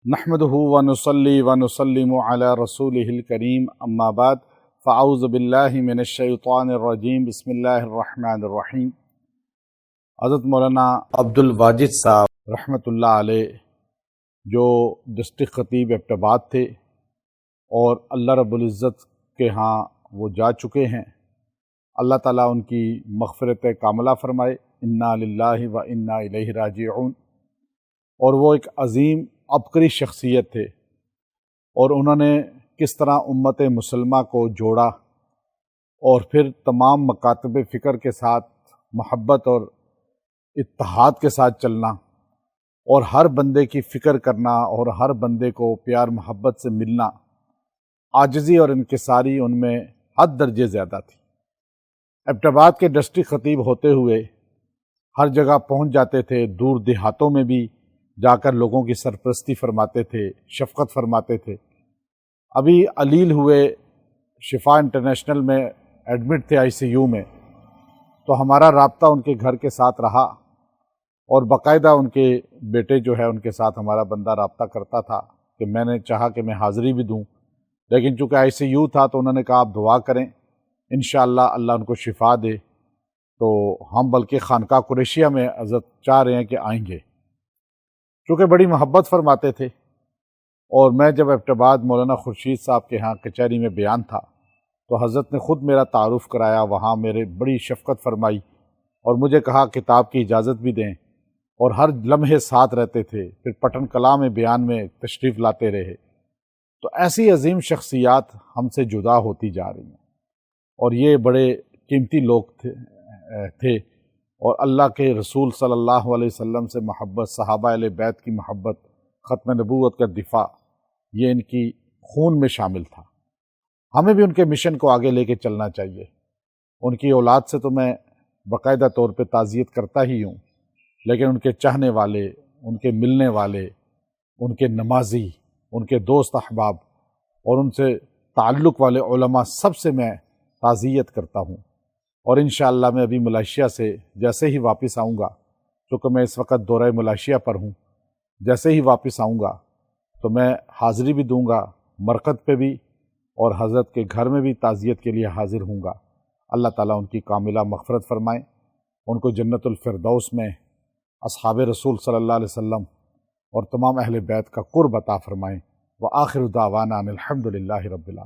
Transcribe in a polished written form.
نحمدہ ونصلی ونسلم علی رسولہ الکریم اما بعد فاعوذ باللہ من الشیطان الرجیم بسم اللہ الرحمن الرحیم۔ حضرت مولانا عبد الواجد صاحب رحمۃ اللہ علیہ جو ڈسٹرکٹ خطیب ایبٹ آباد تھے اور اللہ رب العزت کے ہاں وہ جا چکے ہیں، اللہ تعالیٰ ان کی مغفرت کاملہ فرمائے، انا للہ و انا الیہ راجعون۔ اور وہ ایک عظیم عبقری شخصیت تھے اور انہوں نے کس طرح امت مسلمہ کو جوڑا اور پھر تمام مکاتب فکر کے ساتھ محبت اور اتحاد کے ساتھ چلنا اور ہر بندے کی فکر کرنا اور ہر بندے کو پیار محبت سے ملنا، عاجزی اور انکساری ان میں حد درجے زیادہ تھی۔ ایبٹ آباد کے ڈسٹرکٹ خطیب ہوتے ہوئے ہر جگہ پہنچ جاتے تھے، دور دیہاتوں میں بھی جا کر لوگوں کی سرپرستی فرماتے تھے، شفقت فرماتے تھے۔ ابھی علیل ہوئے شفا انٹرنیشنل میں ایڈمٹ تھے ICU میں، تو ہمارا رابطہ ان کے گھر کے ساتھ رہا اور باقاعدہ ان کے بیٹے جو ہے ان کے ساتھ ہمارا بندہ رابطہ کرتا تھا کہ میں نے چاہا کہ میں حاضری بھی دوں، لیکن چونکہ ICU تھا تو انہوں نے کہا آپ دعا کریں، انشاءاللہ اللہ ان کو شفا دے۔ تو ہم بلکہ خانقاہ قریشیہ میں حضرت چاہ رہے ہیں کہ آئیں گے، چونکہ بڑی محبت فرماتے تھے۔ اور میں جب ایبٹ آباد مولانا خورشید صاحب کے ہاں کچہری میں بیان تھا تو حضرت نے خود میرا تعارف کرایا، وہاں میرے بڑی شفقت فرمائی اور مجھے کہا کتاب کی اجازت بھی دیں، اور ہر لمحے ساتھ رہتے تھے۔ پھر پٹن کلا میں بیان میں تشریف لاتے رہے۔ تو ایسی عظیم شخصیات ہم سے جدا ہوتی جا رہی ہیں، اور یہ بڑے قیمتی لوگ تھے اور اللہ کے رسول صلی اللہ علیہ وسلم سے محبت، صحابہ اہل بیت کی محبت، ختم نبوت کا دفاع، یہ ان کی خون میں شامل تھا۔ ہمیں بھی ان کے مشن کو آگے لے کے چلنا چاہیے۔ ان کی اولاد سے تو میں باقاعدہ طور پہ تعزیت کرتا ہی ہوں، لیکن ان کے چاہنے والے، ان کے ملنے والے، ان کے نمازی، ان کے دوست احباب اور ان سے تعلق والے علماء سب سے میں تعزیت کرتا ہوں۔ اور انشاءاللہ میں ابھی ملائیشیا سے جیسے ہی واپس آؤں گا، کیونکہ میں اس وقت دورہ ملائیشیا پر ہوں، جیسے ہی واپس آؤں گا تو میں حاضری بھی دوں گا مرقد پہ بھی، اور حضرت کے گھر میں بھی تعزیت کے لیے حاضر ہوں گا۔ اللہ تعالیٰ ان کی کاملہ مغفرت فرمائیں، ان کو جنت الفردوس میں اصحاب رسول صلی اللہ علیہ وسلم اور تمام اہل بیت کا قرب عطا فرمائیں۔ وآخر دعوانا ان الحمد للہ رب العالمین۔